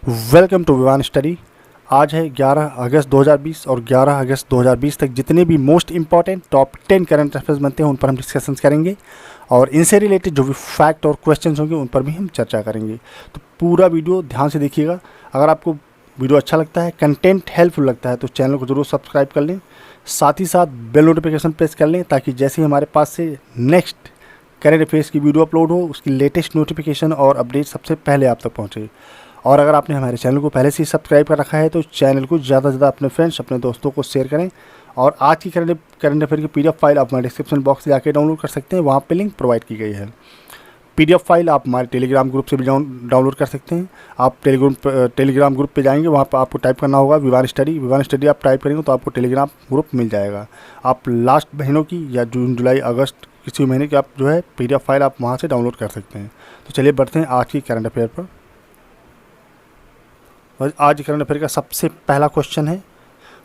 Welcome to Vivaan study. आज है 11 अगस्त 2020 और 11 अगस्त 2020 तक जितने भी most important top 10 current affairs बनते हैं उन पर हम डिस्कशंस करेंगे और इनसे रिलेटेड जो भी फैक्ट और क्वेश्चंस होंगे उन पर भी हम चर्चा करेंगे। तो पूरा वीडियो ध्यान से देखिएगा। अगर आपको वीडियो अच्छा लगता है, कंटेंट हेल्पफुल लगता है तो चैनल को ज़रूर सब्सक्राइब कर लें, साथ ही साथ बेल नोटिफिकेशन प्रेस कर लें ताकि जैसे ही हमारे पास से नेक्स्ट करंट अफेयर्स की वीडियो अपलोड हो उसकी लेटेस्ट नोटिफिकेशन और अपडेट सबसे पहले आप तक पहुँचे। और अगर आपने हमारे चैनल को पहले से ही सब्सक्राइब कर रखा है तो चैनल को ज़्यादा से ज़्यादा अपने फ्रेंड्स, अपने दोस्तों को शेयर करें। और आज की करंट अफेयर की पीडीएफ फाइल आप हमारे डिस्क्रिप्शन बॉक्स से जाकर डाउनलोड कर सकते हैं, वहाँ पे लिंक प्रोवाइड की गई है। पीडीएफ फाइल आप हमारे टेलीग्राम ग्रुप से भी डाउनलोड कर सकते हैं। आप टेलीग्राम ग्रुप पे जाएंगे, वहाँ पर आपको टाइप करना होगा विवान स्टडी आप टाइप करेंगे तो आपको टेलीग्राम ग्रुप मिल जाएगा। आप लास्ट महीनों की या जून जुलाई अगस्त किसी महीने की आप जो है पीडीएफ फाइल आप वहाँ से डाउनलोड कर सकते हैं। तो चलिए बढ़ते हैं आज की करंट अफेयर पर। आज करंट अफेयर का सबसे पहला क्वेश्चन है,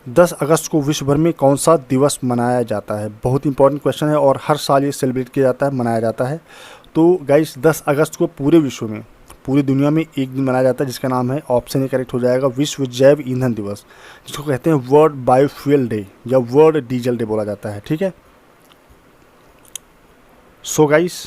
10 अगस्त को विश्व भर में कौन सा दिवस मनाया जाता है। बहुत इंपॉर्टेंट क्वेश्चन है और हर साल ये सेलिब्रेट किया जाता है, मनाया जाता है। तो गाइस 10 अगस्त को पूरे विश्व में, पूरी दुनिया में एक दिन मनाया जाता है जिसका नाम है, ऑप्शन ए करेक्ट हो जाएगा, विश्व जैव ईंधन दिवस, जिसको कहते हैं वर्ल्ड बायोफ्यूल डे या वर्ल्ड डीजल डे बोला जाता है। ठीक है। सो गाइस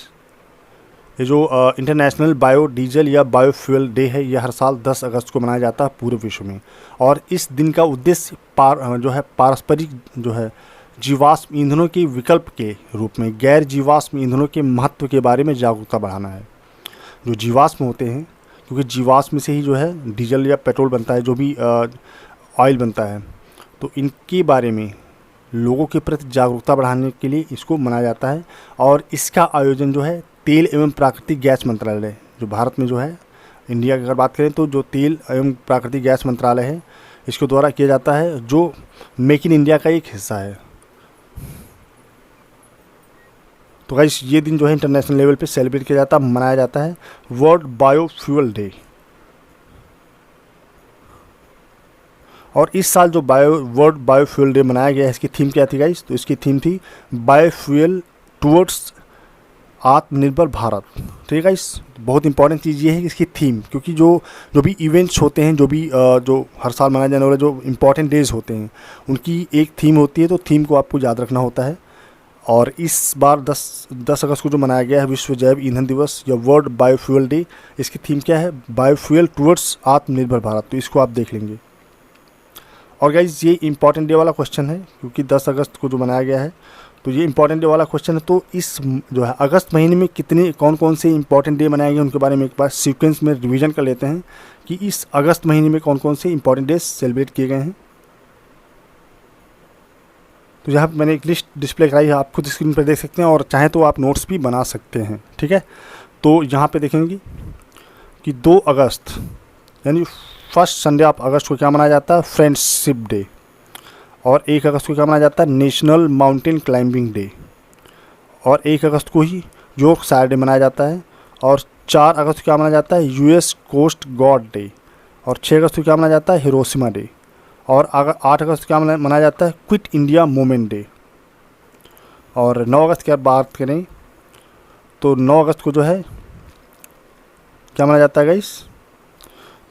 ये जो इंटरनेशनल बायो डीजल या बायोफ्यूल डे है ये हर साल 10 अगस्त को मनाया जाता है पूरे विश्व में। और इस दिन का उद्देश्य पारस्परिक जो है जीवाश्म ईंधनों के विकल्प के रूप में गैर जीवाश्म ईंधनों के महत्व के बारे में जागरूकता बढ़ाना है। जो जीवाश्म होते हैं, क्योंकि जीवाश्म से ही जो है डीजल या पेट्रोल बनता है, जो भी ऑयल बनता है, तो इनके बारे में लोगों के प्रति जागरूकता बढ़ाने के लिए इसको मनाया जाता है। और इसका आयोजन जो है तेल एवं प्राकृतिक गैस मंत्रालय, जो भारत में जो है, इंडिया की अगर बात करें तो जो तेल एवं प्राकृतिक गैस मंत्रालय है इसके द्वारा किया जाता है, जो मेक इन इंडिया का एक हिस्सा है। तो गाइस ये दिन जो है इंटरनेशनल लेवल पे सेलिब्रेट किया जाता है, मनाया जाता है, वर्ल्ड बायोफ्यूल डे। और इस साल जो वर्ल्ड बायोफ्यूल डे मनाया गया है, इसकी थीम क्या थी गाइस? तो इसकी थीम थी बायोफ्यूल टुवर्ड्स आत्मनिर्भर भारत। ठीक है गाइस, बहुत इंपॉर्टेंट चीज़ ये है कि इसकी थीम, क्योंकि जो भी इवेंट्स होते हैं, जो हर साल मनाए जाने वाले जो इम्पोर्टेंट डेज होते हैं उनकी एक थीम होती है, तो थीम को आपको याद रखना होता है। और इस बार 10 अगस्त को जो मनाया गया है विश्व जैव ईंधन दिवस या वर्ल्ड बायोफ्यूल डे, इसकी थीम क्या है? बायोफ्यूल टुवर्ड्स आत्मनिर्भर भारत। तो इसको आप देख लेंगे। और गाइज ये इंपॉर्टेंट डे वाला क्वेश्चन है, क्योंकि 10 अगस्त को जो मनाया गया है तो ये इंपॉर्टेंट डे वाला क्वेश्चन है। तो इस जो है अगस्त महीने में कौन कौन से इंपॉर्टेंट डे मनाए गए उनके बारे में एक बार सीक्वेंस में रिवीजन कर लेते हैं कि इस अगस्त महीने में कौन कौन से इंपॉर्टेंट डे सेलिब्रेट किए गए हैं। तो यहाँ पर मैंने एक लिस्ट डिस्प्ले कराई है, आप खुद स्क्रीन पर देख सकते हैं और चाहे तो आप नोट्स भी बना सकते हैं। ठीक है। तो यहाँ पर देखेंगे कि 2 अगस्त यानी फर्स्ट संडे ऑफ अगस्त को क्या मनाया जाता है? Friendship day. और 1 अगस्त को क्या मनाया जाता है? National mountain climbing day. और 1 अगस्त को ही योर्कशायर डे मनाया जाता है। और 4 अगस्त को क्या मनाया जाता है? US coast guard day. और 6 अगस्त को क्या मनाया जाता है? Hiroshima day. और 8 अगस्त को क्या मनाया जाता है? Quit India movement day. और 9 अगस्त की बात करें तो 9 अगस्त को जो है क्या मनाया जाता है गाइस?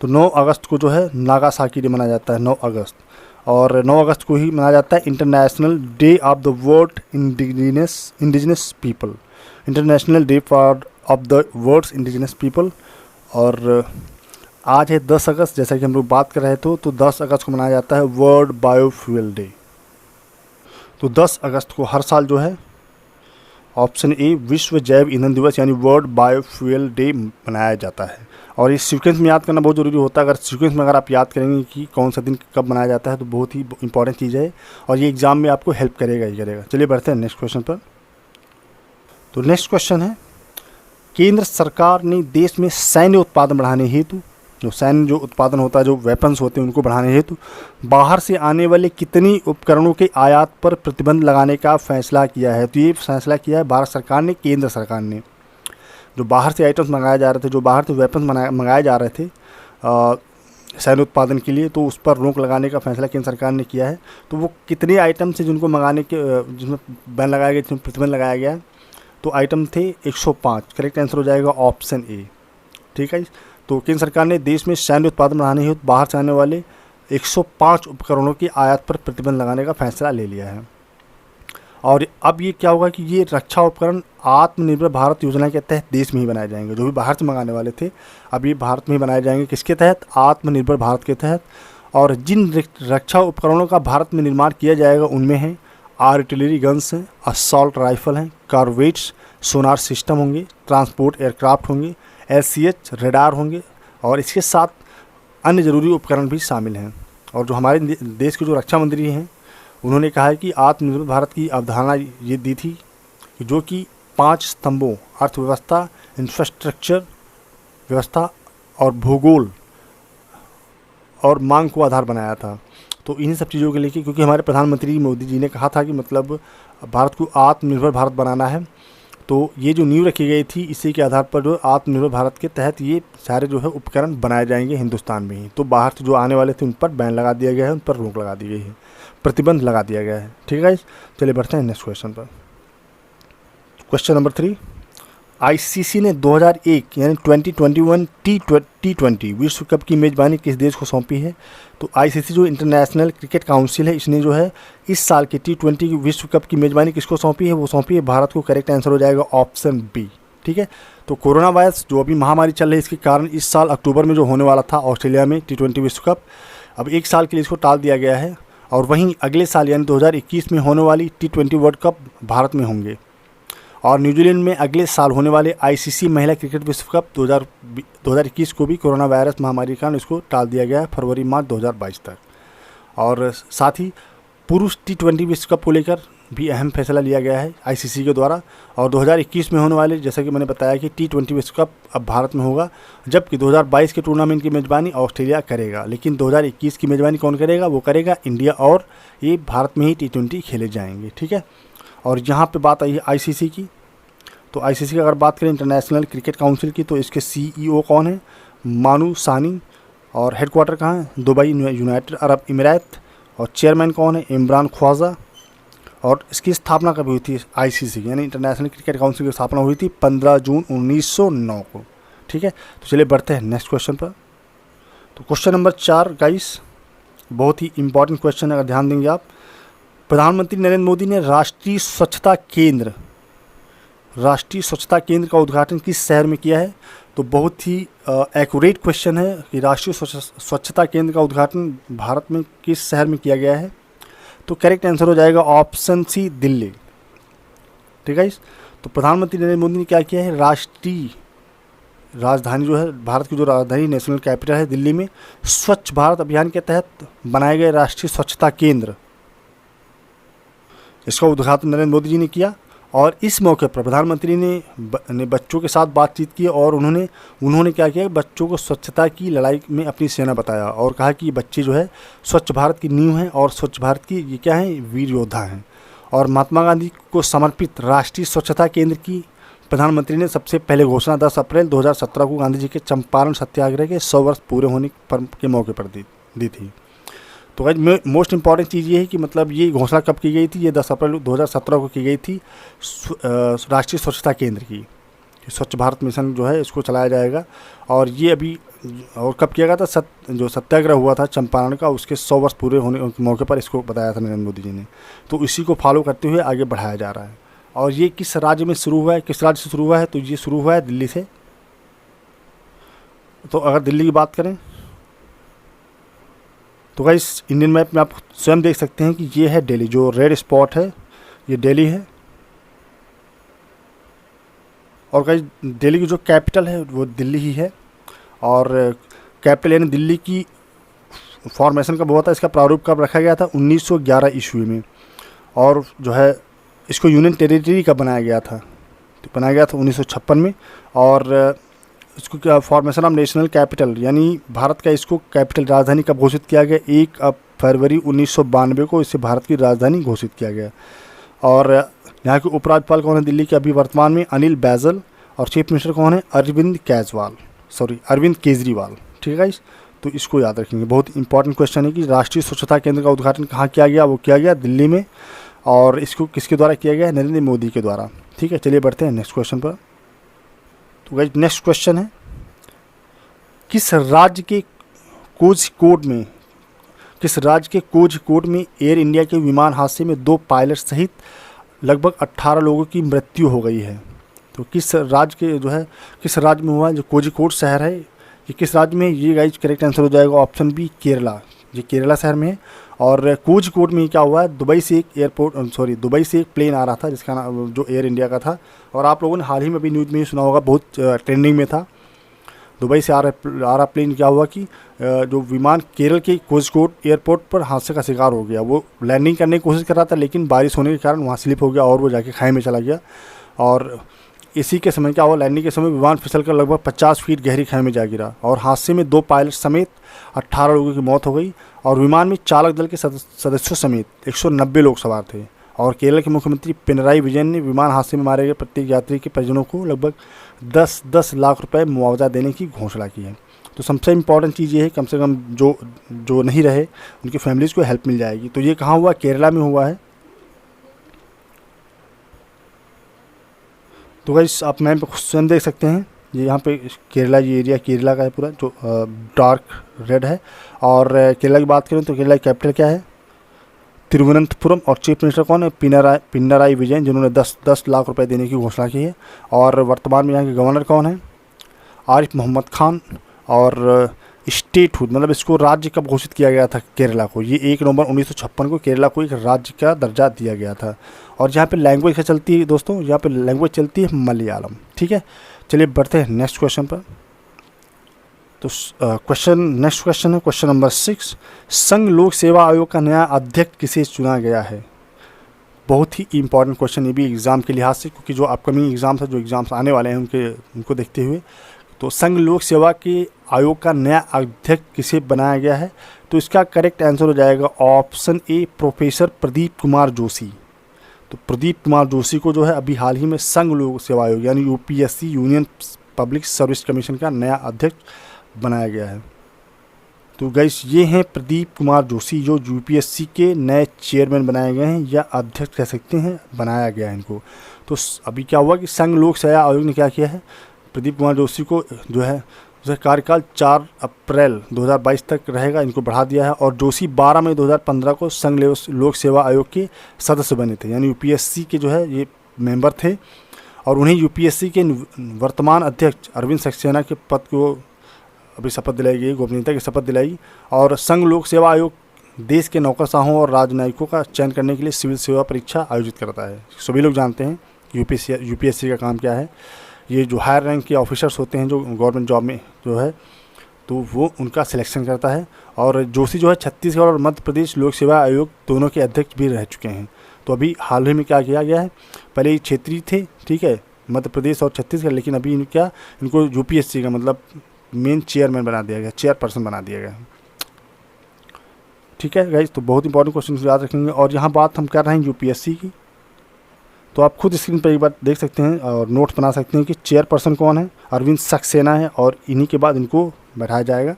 तो 9 अगस्त को जो है नागासाकी डे मनाया जाता है, 9 अगस्त। और 9 अगस्त को ही मनाया जाता है international day of the world indigenous people, international day of the world's indigenous people. और आज है 10 अगस्त, जैसा कि हम लोग बात कर रहे थे, तो 10 अगस्त को मनाया जाता है वर्ल्ड बायोफ्यूल डे। तो 10 अगस्त को हर साल जो है ऑप्शन ए विश्व जैव ईंधन दिवस यानी वर्ल्ड बायोफ्यूल डे मनाया जाता है। और इस सीक्वेंस में याद करना बहुत ज़रूरी होता है। अगर सीक्वेंस में अगर आप याद करेंगे कि कौन सा दिन कब मनाया जाता है तो बहुत ही इंपॉर्टेंट चीज़ है और ये एग्ज़ाम में आपको हेल्प करेगा ही करेगा। चलिए बढ़ते हैं नेक्स्ट क्वेश्चन पर। तो नेक्स्ट क्वेश्चन है, केंद्र सरकार ने देश में सैन्य उत्पादन बढ़ाने हेतु, जो उत्पादन होता है, जो वेपन्स होते हैं उनको बढ़ाने हेतु बाहर से आने वाले कितनी उपकरणों के आयात पर प्रतिबंध लगाने का फैसला किया है? तो ये फैसला किया है भारत सरकार ने, केंद्र सरकार ने। जो बाहर से आइटम्स मंगाए जा रहे थे, जो बाहर से वेपन्स मंगाए जा रहे थे सैन्य उत्पादन के लिए, तो उस पर रोक लगाने का फैसला केंद्र सरकार ने किया है। तो वो कितने आइटम्स हैं जिनको मंगाने के, जिसमें बैन लगाया गया, जिसमें प्रतिबंध लगाया गया? तो आइटम थे 105। करेक्ट आंसर हो जाएगा ऑप्शन ए। ठीक है। तो केंद्र सरकार ने देश में सैन्य उत्पादन बढ़ाने हेतु बाहर से आने वाले 105 उपकरणों की आयात पर प्रतिबंध लगाने का फैसला ले लिया है। और अब ये क्या होगा कि ये रक्षा उपकरण आत्मनिर्भर भारत योजना के तहत देश में ही बनाए जाएंगे। जो भी बाहर से मंगाने वाले थे अब ये भारत में ही बनाए जाएंगे। किसके तहत? आत्मनिर्भर भारत के तहत। और जिन रक्षा उपकरणों का भारत में निर्माण किया जाएगा उनमें है आर्टिलरी गन्स हैं, असॉल्ट राइफल हैं, कॉर्वेट्स, सोनार सिस्टम होंगे, ट्रांसपोर्ट एयरक्राफ्ट होंगे, LCH रेडार होंगे और इसके साथ अन्य ज़रूरी उपकरण भी शामिल हैं। और जो हमारे देश के जो रक्षा मंत्री हैं उन्होंने कहा है कि आत्मनिर्भर भारत की अवधारणा ये दी थी जो कि 5 स्तंभों अर्थव्यवस्था, इंफ्रास्ट्रक्चर व्यवस्था और भूगोल और मांग को आधार बनाया था। तो इन्हीं सब चीज़ों के लेके, क्योंकि हमारे प्रधानमंत्री मोदी जी ने कहा था कि मतलब भारत को आत्मनिर्भर भारत बनाना है, तो ये जो नींव रखी गई थी इसी के आधार पर जो आत्मनिर्भर भारत के तहत ये सारे जो है उपकरण बनाए जाएंगे हिंदुस्तान में ही। तो बाहर से जो आने वाले थे उन पर बैन लगा दिया गया है, उन पर रोक लगा दी गई है, प्रतिबंध लगा दिया गया है। ठीक है, चलिए बढ़ते हैं नेक्स्ट क्वेश्चन पर। क्वेश्चन नंबर 3, ICC ने 2001 यानी 2021 T20 विश्व कप की मेज़बानी किस देश को सौंपी है? तो ICC जो इंटरनेशनल क्रिकेट काउंसिल है इसने जो है इस साल के T20 विश्व कप की मेज़बानी किसको सौंपी है? वो सौंपी है भारत को। करेक्ट आंसर हो जाएगा ऑप्शन बी। ठीक है, तो कोरोना वायरस जो अभी महामारी चल रही है इसके कारण इस साल अक्टूबर में जो होने वाला था ऑस्ट्रेलिया में T20 विश्व कप, अब 1 साल के लिए इसको टाल दिया गया है। और वहीं अगले साल यानी 2021 में होने वाली T20 वर्ल्ड कप भारत में होंगे। और न्यूजीलैंड में अगले साल होने वाले ICC महिला क्रिकेट विश्व कप 2021 को भी कोरोना वायरस महामारी के कारण इसको टाल दिया गया है फरवरी-मार्च 2022 तक। और साथ ही पुरुष T20 विश्व कप को लेकर भी अहम फैसला लिया गया है ICC के द्वारा। और 2021 में होने वाले, जैसा कि मैंने बताया कि T20 विश्व कप अब भारत में होगा, जबकि 2022 के टूर्नामेंट की मेज़बानी ऑस्ट्रेलिया करेगा। लेकिन 2021 की मेज़बानी कौन करेगा? वो करेगा इंडिया, और ये भारत में ही T20 खेले जाएंगे। ठीक है, और यहाँ पे बात आई है ICC की, तो ICC की अगर बात करें इंटरनेशनल क्रिकेट काउंसिल की, तो इसके CEO कौन है? मानू सानी। और हेडक्वार्टर कहाँ है? दुबई, यूनाइटेड अरब अमीरात। और चेयरमैन कौन है? इमरान ख्वाजा। और इसकी स्थापना कभी हुई थी? ICC यानी इंटरनेशनल क्रिकेट काउंसिल की स्थापना हुई थी 15 जून 1909 को। ठीक है, तो चलिए बढ़ते हैं नेक्स्ट क्वेश्चन पर। तो क्वेश्चन नंबर 4 गाइस, बहुत ही इंपॉर्टेंट क्वेश्चन है, अगर ध्यान देंगे आप। प्रधानमंत्री नरेंद्र मोदी ने राष्ट्रीय स्वच्छता केंद्र का उद्घाटन किस शहर में किया है? तो बहुत ही एक्यूरेट क्वेश्चन है कि राष्ट्रीय स्वच्छता केंद्र का उद्घाटन भारत में किस शहर में किया गया है? तो करेक्ट आंसर हो जाएगा ऑप्शन सी, दिल्ली। ठीक है, तो प्रधानमंत्री नरेंद्र मोदी ने क्या किया है? राष्ट्रीय राजधानी जो है, भारत की जो राजधानी नेशनल कैपिटल है दिल्ली में, स्वच्छ भारत अभियान के तहत बनाए गए राष्ट्रीय स्वच्छता केंद्र, इसका उद्घाटन नरेंद्र मोदी जी ने किया। और इस मौके पर प्रधानमंत्री ने बच्चों के साथ बातचीत की और उन्होंने क्या किया? बच्चों को स्वच्छता की लड़ाई में अपनी सेना बताया और कहा कि बच्चे जो है स्वच्छ भारत की नींव हैं और स्वच्छ भारत की ये क्या हैं? वीर योद्धा हैं। और महात्मा गांधी को समर्पित राष्ट्रीय स्वच्छता केंद्र की प्रधानमंत्री ने सबसे पहले घोषणा 10 अप्रैल 2017 को गांधी जी के चंपारण सत्याग्रह के 100 वर्ष पूरे होने के मौके पर दी थी। तो गाइस मोस्ट इंपॉर्टेंट चीज़ ये है कि मतलब ये घोषणा कब की गई थी? ये 10 अप्रैल 2017 को की गई थी राष्ट्रीय स्वच्छता केंद्र की। स्वच्छ भारत मिशन जो है इसको चलाया जाएगा। और ये अभी और कब किया गया था? जो सत्याग्रह हुआ था चंपारण का, उसके 100 वर्ष पूरे होने के मौके पर इसको बताया था नरेंद्र मोदी जी ने। तो इसी को फॉलो करते हुए आगे बढ़ाया जा रहा है। और ये किस राज्य में शुरू हुआ है? किस राज्य से शुरू हुआ है? तो ये शुरू हुआ है दिल्ली से। तो अगर दिल्ली की बात करें तो गाइस इंडियन मैप में आप स्वयं देख सकते हैं कि ये है दिल्ली, जो रेड स्पॉट है ये दिल्ली है। और गाइस दिल्ली की जो कैपिटल है वो दिल्ली ही है। और कैपिटल यानी दिल्ली की फॉर्मेशन कब हुआ था, इसका प्रारूप कब रखा गया था? 1911 ईस्वी में। और जो है इसको यूनियन टेरिटरी कब बनाया गया था? तो बनाया गया था 1956 में। और इसको क्या फॉर्मेशन ऑफ नेशनल कैपिटल यानी भारत का इसको कैपिटल राजधानी कब घोषित किया गया? 1 फरवरी 1992 को इसे भारत की राजधानी घोषित किया गया। और यहाँ के उपराज्यपाल कौन है दिल्ली के अभी वर्तमान में? अनिल बैजल। और चीफ मिनिस्टर कौन है? अरविंद केजरीवाल। ठीक है गाइस, तो इसको याद रखेंगे। बहुत इंपॉर्टेंट क्वेश्चन है कि राष्ट्रीय स्वच्छता केंद्र का उद्घाटन कहाँ किया गया? वो किया गया दिल्ली में। और इसको किसके द्वारा किया गया? नरेंद्र मोदी के द्वारा। ठीक है, चलिए बढ़ते हैं नेक्स्ट क्वेश्चन पर। तो गाइस नेक्स्ट क्वेश्चन है किस राज्य के कोझिकोड में एयर इंडिया के विमान हादसे में 2 पायलट सहित लगभग 18 लोगों की मृत्यु हो गई है? तो किस राज्य में हुआ है? जो कोझिकोड शहर है ये किस राज्य में? ये गाइस करेक्ट आंसर हो जाएगा ऑप्शन बी, केरला। ये केरला शहर में है। और कोझिकोड में क्या हुआ है, दुबई से एक प्लेन आ रहा था जिसका नाम जो एयर इंडिया का था, और आप लोगों ने हाल ही में भी न्यूज़ में सुना होगा, बहुत ट्रेंडिंग में था। दुबई से आ रहा प्लेन क्या हुआ कि जो विमान केरल के कोझिकोड एयरपोर्ट पर हादसे का शिकार हो गया। वो लैंडिंग करने की कोशिश कर रहा था, लेकिन बारिश होने के कारण वहाँ स्लिप हो गया और वो जाके खाई में चला गया। और इसी के समय क्या हुआ, लैंडिंग के समय विमान फिसलकर लगभग 50 फीट गहरी खाई में जा गिरा, और हादसे में 2 पायलट समेत 18 लोगों की मौत हो गई, और विमान में चालक दल के सदस्यों समेत 190 लोग सवार थे। और केरल के मुख्यमंत्री पिनराई विजयन ने विमान हादसे में मारे गए प्रत्येक यात्री के परिजनों को लगभग 10 लाख रुपए मुआवजा देने की घोषणा की है। तो सबसे इम्पॉर्टेंट चीज़ ये है, कम से कम जो नहीं रहे उनकी फैमिलीज़ को हेल्प मिल जाएगी। तो ये कहाँ हुआ? केरला में हुआ है। तो गाइस आप मैप पे क्वेश्चन देख सकते हैं, ये यहाँ पे केरला, ये एरिया केरला का है पूरा, जो डार्क रेड है। और केरला की बात करें तो केरला की कैपिटल क्या है? तिरुवनंतपुरम। और चीफ मिनिस्टर कौन है? पिनराई विजयन, जिन्होंने 10 लाख रुपए देने की घोषणा की है। और वर्तमान में यहाँ के गवर्नर कौन है? आरिफ मोहम्मद खान। और स्टेटहुड मतलब इसको राज्य कब घोषित किया गया था केरला को? ये 1 नवंबर 1956 को केरला को एक राज्य का दर्जा दिया गया था। और यहाँ पे लैंग्वेज क्या चलती है दोस्तों? यहाँ पे लैंग्वेज चलती है मलयालम। ठीक है, चलिए बढ़ते हैं नेक्स्ट क्वेश्चन पर। तो नेक्स्ट क्वेश्चन है क्वेश्चन नंबर 6। संघ लोक सेवा आयोग का नया अध्यक्ष किसे चुना गया है? बहुत ही इंपॉर्टेंट क्वेश्चन ये भी एग्ज़ाम के लिहाज से, क्योंकि जो अपकमिंग एग्ज़ाम्स है, जो एग्ज़ाम्स आने वाले हैं उनको देखते हुए। तो संघ लोक सेवा के आयोग का नया अध्यक्ष किसे बनाया गया है? तो इसका करेक्ट आंसर हो जाएगा option A, professor Pradeep Kumar Joshi. तो प्रदीप कुमार जोशी को जो है अभी हाल ही में संघ लोक सेवा आयोग यानी UPSC, union public service commission का नया अध्यक्ष बनाया गया है। तो गाइस ये हैं प्रदीप कुमार जोशी, जो यूपीएससी के नए चेयरमैन बनाए गए हैं, या अध्यक्ष कह सकते हैं, बनाया गया है इनको। तो अभी क्या हुआ कि संघ लोक सेवा आयोग ने क्या किया है, प्रदीप कुमार जोशी को जो है उसका कार्यकाल 4 अप्रैल 2022 तक रहेगा, इनको बढ़ा दिया है। और जोशी 12 मई 2015 को संघ लोक सेवा आयोग के सदस्य बने थे, यानी यूपीएससी के जो है ये मेंबर थे। और उन्हें यूपीएससी के वर्तमान अध्यक्ष अरविंद सक्सेना के पद को अभी शपथ दिलाई गई, गोपनीयता की शपथ दिलाई। और संघ लोक सेवा आयोग देश के नौकरशाहों और राजनयिकों का चयन करने के लिए सिविल सेवा परीक्षा आयोजित करता है। सभी लोग जानते हैं यूपीएससी का काम क्या है। ये जो हायर रैंक के ऑफिसर्स होते हैं जो गवर्नमेंट जॉब में जो है, तो वो उनका सिलेक्शन करता है। और जोशी जो है छत्तीसगढ़ और मध्य प्रदेश लोक सेवा आयोग दोनों के अध्यक्ष भी रह चुके हैं। तो अभी हाल ही में क्या किया गया है, पहले ये क्षेत्रीय थे, ठीक है, मध्य प्रदेश और छत्तीसगढ़, लेकिन अभी इनको यूपीएससी का मतलब मेन चेयरमैन बना दिया गया, चेयरपर्सन बना दिया गया। ठीक है गाइस, तो बहुत इंपॉर्टेंट क्वेश्चन याद रखेंगे। और यहाँ बात हम कर रहे हैं यूपीएससी की, तो आप खुद स्क्रीन पर एक बार देख सकते हैं और नोट बना सकते हैं कि चेयरपर्सन कौन है, अरविंद सक्सेना है, और इन्हीं के बाद इनको बैठाया जाएगा।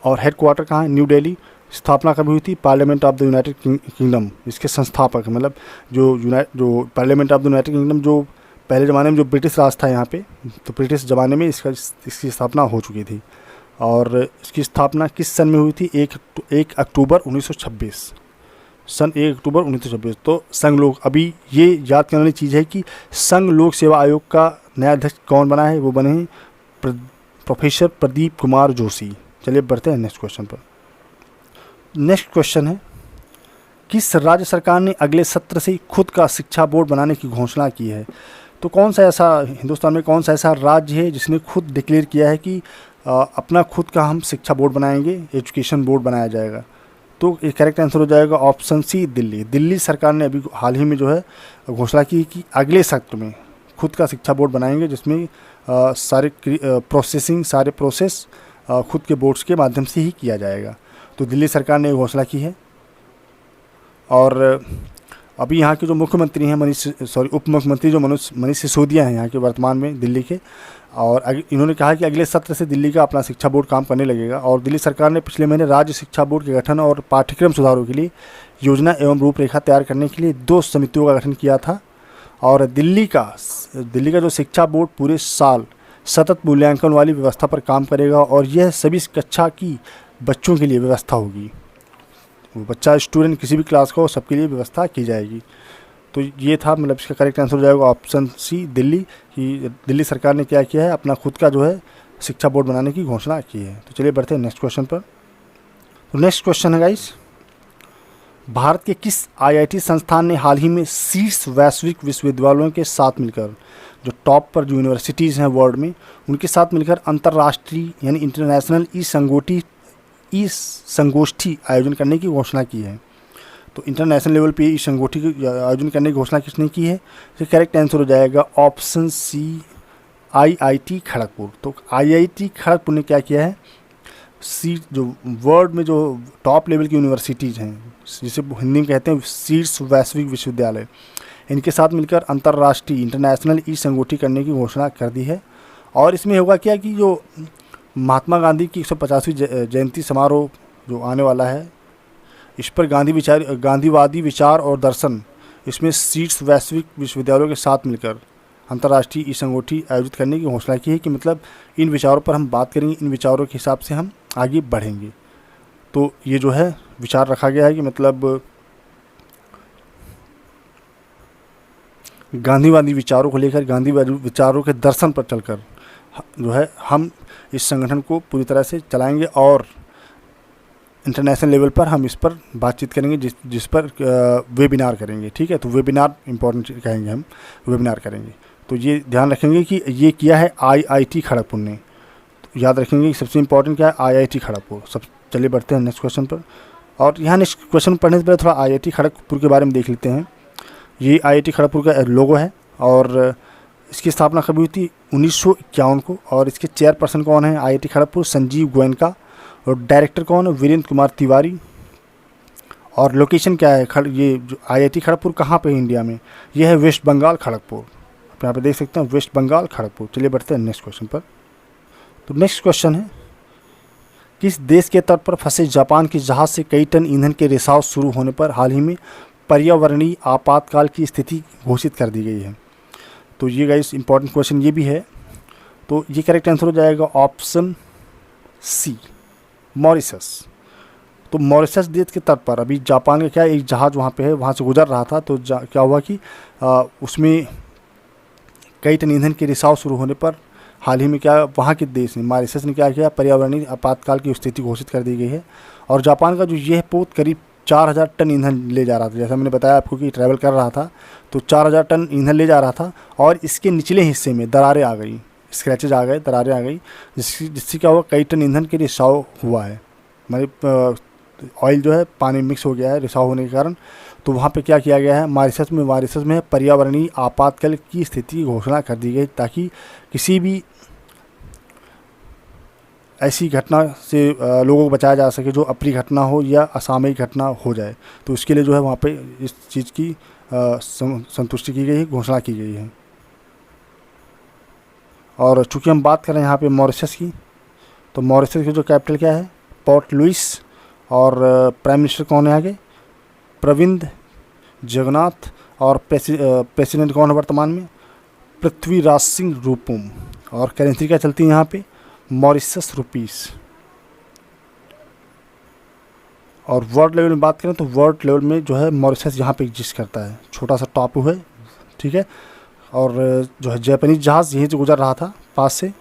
और हेडक्वार्टर कहाँ है? न्यू दिल्ली। स्थापना कभी हुई थी? Parliament of the United kingdom, इसके संस्थापक मतलब जो parliament of the United kingdom, जो पहले ज़माने में जो ब्रिटिश राज था यहाँ पे, तो ब्रिटिश ज़माने में इसकी स्थापना हो चुकी थी। और इसकी स्थापना किस सन में हुई थी? 1 अक्टूबर 1926, सन 1 अक्टूबर 1926। तो संघ लोक, अभी ये याद करने वाली चीज़ है कि संघ लोक सेवा आयोग का नया अध्यक्ष कौन बना है? वो बने हैं प्रोफेसर प्रदीप कुमार जोशी। चलिए बढ़ते हैं नेक्स्ट क्वेश्चन पर। नेक्स्ट क्वेश्चन है, किस राज्य सरकार ने अगले सत्र से खुद का शिक्षा बोर्ड बनाने की घोषणा की है? तो कौन सा ऐसा हिंदुस्तान में कौन सा ऐसा राज्य है जिसने खुद डिक्लेयर किया है कि अपना खुद का हम शिक्षा बोर्ड बनाएंगे, एजुकेशन बोर्ड बनाया जाएगा? तो ये करेक्ट आंसर हो जाएगा ऑप्शन सी, दिल्ली। दिल्ली सरकार ने अभी हाल ही में जो है घोषणा की कि अगले सत्र में खुद का शिक्षा बोर्ड बनाएंगे, जिसमें सारे प्रोसेस खुद के बोर्ड्स के माध्यम से ही किया जाएगा। तो दिल्ली सरकार ने घोषणा की है। और अभी यहाँ के जो मुख्यमंत्री हैं उप मुख्यमंत्री जो मनीष सिसोदिया हैं यहाँ के वर्तमान में दिल्ली के, और इन्होंने कहा कि अगले सत्र से दिल्ली का अपना शिक्षा बोर्ड काम करने लगेगा। और दिल्ली सरकार ने पिछले महीने राज्य शिक्षा बोर्ड के गठन और पाठ्यक्रम सुधारों के लिए योजना एवं रूपरेखा तैयार करने के लिए 2 समितियों का गठन किया था। और दिल्ली का जो शिक्षा बोर्ड पूरे साल सतत मूल्यांकन वाली व्यवस्था पर काम करेगा और यह सभी कक्षा की बच्चों के लिए व्यवस्था होगी। वो बच्चा स्टूडेंट किसी भी क्लास का हो, सबके लिए व्यवस्था की जाएगी। तो ये था, मतलब इसका करेक्ट आंसर हो जाएगा ऑप्शन सी, दिल्ली। कि दिल्ली सरकार ने क्या किया है, अपना खुद का जो है शिक्षा बोर्ड बनाने की घोषणा की है। तो चलिए बढ़ते हैं नेक्स्ट क्वेश्चन पर। तो नेक्स्ट क्वेश्चन है गाइस, भारत के किस आईआईटी संस्थान ने हाल ही में शीर्ष वैश्विक विश्वविद्यालयों के साथ मिलकर, जो टॉप पर जो यूनिवर्सिटीज़ हैं वर्ल्ड में, उनके साथ मिलकर अंतर्राष्ट्रीय यानी इंटरनेशनल ई संगोष्ठी आयोजन करने की घोषणा की है? तो इंटरनेशनल लेवल पे ई संगोष्ठी आयोजन करने की घोषणा किसने की है? तो करेक्ट आंसर हो जाएगा ऑप्शन सी, आईआईटी खड़गपुर। तो आईआईटी खड़गपुर ने क्या किया है, जो वर्ल्ड में जो टॉप लेवल की यूनिवर्सिटीज़ हैं, जिसे हिंदी में कहते हैं शीर्ष वैश्विक विश्वविद्यालय, इनके साथ मिलकर अंतर्राष्ट्रीय इंटरनेशनल ई संगोष्ठी करने की घोषणा कर दी है। और इसमें होगा क्या कि जो महात्मा गांधी की 150वीं जयंती समारोह जो आने वाला है, इस पर गांधीवादी विचार और दर्शन, इसमें शीर्ष वैश्विक विश्वविद्यालयों के साथ मिलकर अंतर्राष्ट्रीय ई संगोष्ठी आयोजित करने की घोषणा की है। कि मतलब इन विचारों पर हम बात करेंगे, इन विचारों के हिसाब से हम आगे बढ़ेंगे। तो ये जो है विचार रखा गया है कि मतलब गांधीवादी विचारों को लेकर, गांधीवादी विचारों के दर्शन पर चलकर जो है हम इस संगठन को पूरी तरह से चलाएंगे और इंटरनेशनल लेवल पर हम इस पर बातचीत करेंगे, जिस पर वेबिनार करेंगे। ठीक है, तो वेबिनार इम्पोर्टेंट कहेंगे, हम वेबिनार करेंगे। तो ये ध्यान रखेंगे कि ये किया है आईआईटी खड़गपुर ने। तो याद रखेंगे कि सबसे इम्पोर्टेंट क्या है, आईआईटी खड़गपुर। सब चलिए बढ़ते हैं नेक्स्ट क्वेश्चन पर। और यहाँ नेक्स्ट क्वेश्चन पढ़ने से पहले थोड़ा आईआईटी खड़गपुर के बारे में देख लेते हैं। ये आईआईटी खड़गपुर का लोगो है और इसकी स्थापना कभी हुई थी 1951 को। और इसके चेयरपर्सन कौन है आईआईटी खड़गपुर? संजीव गोयनका। और डायरेक्टर कौन है? वीरेंद्र कुमार तिवारी। और लोकेशन क्या है, ये जो आईआईटी खड़गपुर कहाँ पे है इंडिया में? ये है वेस्ट बंगाल खड़गपुर। आप यहाँ पे देख सकते हैं वेस्ट बंगाल खड़गपुर। चलिए बढ़ते हैं नेक्स्ट क्वेश्चन पर। तो नेक्स्ट क्वेश्चन है, किस देश के तट पर फंसे जापान के जहाज़ से कई टन ईंधन के रिसाव शुरू होने पर हाल ही में पर्यावरणीय आपातकाल की स्थिति घोषित कर दी गई है? तो ये गाइस इंपॉर्टेंट क्वेश्चन ये भी है। तो ये करेक्ट आंसर हो जाएगा ऑप्शन सी, मॉरिशस। तो मॉरिशस देश के तट पर अभी जापान का क्या एक जहाज़ वहाँ पे है, वहाँ से गुजर रहा था। तो क्या हुआ कि उसमें कई टन ईंधन के रिसाव शुरू होने पर हाल ही में क्या वहाँ के देश ने, मॉरिशस ने क्या किया, पर्यावरणीय आपातकाल की स्थिति घोषित कर दी गई है। और जापान का जो यह पोत करीब 4000 टन ईंधन ले जा रहा था। जैसा मैंने बताया आपको कि ट्रैवल कर रहा था, तो 4000 टन ईंधन ले जा रहा था। और इसके निचले हिस्से में दरारें आ गई, स्क्रैचेज आ गए, दरारें आ गई, जिससे क्या हुआ, कई टन ईंधन के रिसाव हुआ है। मतलब ऑयल जो है पानी मिक्स हो गया है रिसाव होने के कारण। तो वहाँ पे क्या किया गया है, मॉरिशस में पर्यावरणीय आपातकाल की स्थिति की घोषणा कर दी गई, ताकि किसी भी ऐसी घटना से लोगों को बचाया जा सके जो अप्रिय घटना हो या असामयिक घटना हो जाए। तो इसके लिए जो है वहाँ पे इस चीज़ की संतुष्टि की गई है, घोषणा की गई है। और चूँकि हम बात कर रहे हैं यहाँ पे मॉरिशस की, तो मॉरिशस की जो कैपिटल क्या है, पोर्ट लुइस। और प्राइम मिनिस्टर कौन है आगे, प्रविंद जगन्नाथ। और प्रेसिडेंट कौन है वर्तमान में, पृथ्वीराज सिंह रूपुम। और करेंसी क्या चलती है यहाँ पे, मॉरिशस रुपीस। और वर्ल्ड लेवल में बात करें तो वर्ल्ड लेवल में जो है मॉरिशस यहाँ पे एग्जिस्ट करता है, छोटा सा टापू है। ठीक है, और जो है जापानीज जहाज़ यहीं से गुजर रहा था पास से,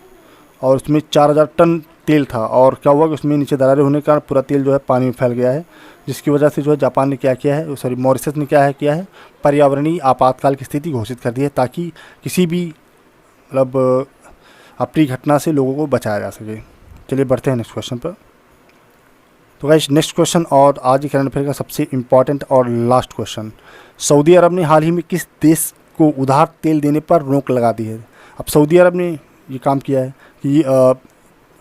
और उसमें 4000 टन तेल था। और क्या हुआ कि उसमें नीचे दरारें होने के कारण पूरा तेल जो है पानी में फैल गया है, जिसकी वजह से जो है जापान ने क्या किया है, सॉरी मॉरिशस ने क्या किया है, पर्यावरणीय आपातकाल की स्थिति घोषित कर दी है, ताकि किसी भी मतलब अप्रिय घटना से लोगों को बचाया जा सके। चलिए बढ़ते हैं नेक्स्ट क्वेश्चन पर। तो गाइस नेक्स्ट क्वेश्चन और आज ही करंट अफेयर का सबसे इम्पॉर्टेंट और लास्ट क्वेश्चन, सऊदी अरब ने हाल ही में किस देश को उधार तेल देने पर रोक लगा दी है? अब सऊदी अरब ने ये काम किया है कि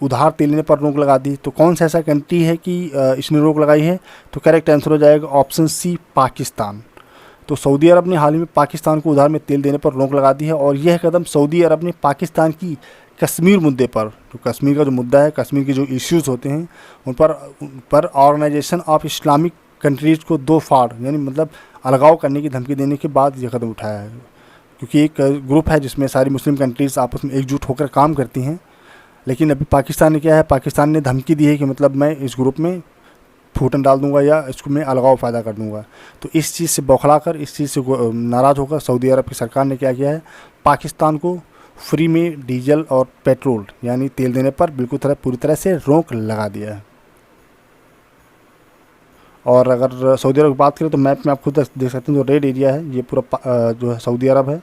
उधार तेल लेने पर रोक लगा दी। तो कौन सा ऐसा कंट्री है कि इसने रोक लगाई है? तो करेक्ट आंसर हो जाएगा ऑप्शन सी, पाकिस्तान। तो सऊदी अरब ने हाल ही में पाकिस्तान को उधार में तेल देने पर रोक लगा दी है। और यह कदम सऊदी अरब ने पाकिस्तान की कश्मीर मुद्दे पर, जो कश्मीर का जो मुद्दा है, कश्मीर के जो इश्यूज़ होते हैं उन पर ऑर्गेनाइजेशन ऑफ इस्लामिक कंट्रीज़ को दो फाड़ यानी मतलब अलगाव करने की धमकी देने के बाद यह कदम उठाया है। क्योंकि एक ग्रुप है जिसमें सारी मुस्लिम कंट्रीज़ आपस में एकजुट होकर काम करती हैं। लेकिन अभी पाकिस्तान ने क्या है, पाकिस्तान ने धमकी दी है कि मतलब मैं इस ग्रुप में फूटन डाल दूंगा या इसको मैं अलगाव पैदा कर दूंगा। तो इस चीज़ से बौखला कर, इस चीज़ से नाराज़ होकर सऊदी अरब की सरकार ने क्या किया है, पाकिस्तान को फ्री में डीजल और पेट्रोल यानी तेल देने पर बिल्कुल पूरी तरह से रोक लगा दिया है। और अगर सऊदी अरब की बात करें तो मैप में आप खुद देख सकते हैं, जो रेड एरिया है ये पूरा जो है सऊदी अरब है।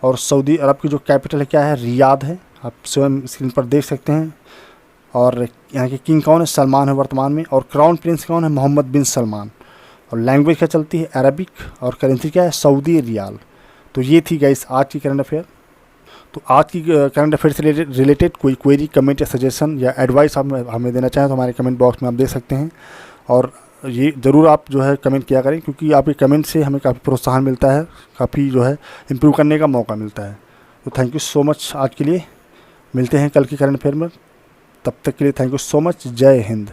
और सऊदी अरब की जो कैपिटल है क्या है, रियाद है, आप स्वयं स्क्रीन पर देख सकते हैं। और यहाँ के किंग कौन है, सलमान है वर्तमान में। और क्राउन प्रिंस कौन है, मोहम्मद बिन सलमान। और लैंग्वेज क्या चलती है, अरबिक। और करेंसी क्या है, सऊदी रियाल। तो ये थी गाइस आज की करंट अफेयर। तो आज की करंट अफेयर से रिलेटेड कोई क्वेरी, कमेंट या सजेशन या एडवाइस आप हमें देना चाहें तो हमारे कमेंट बॉक्स में आप दे सकते हैं। और ये ज़रूर आप जो है कमेंट किया करें, क्योंकि आपके कमेंट से हमें काफ़ी प्रोत्साहन मिलता है, काफ़ी जो है इम्प्रूव करने का मौका मिलता है। तो थैंक यू सो मच आज के लिए। मिलते हैं कल की करंट अफेयर में, तब तक के लिए थैंक यू सो मच। जय हिंद।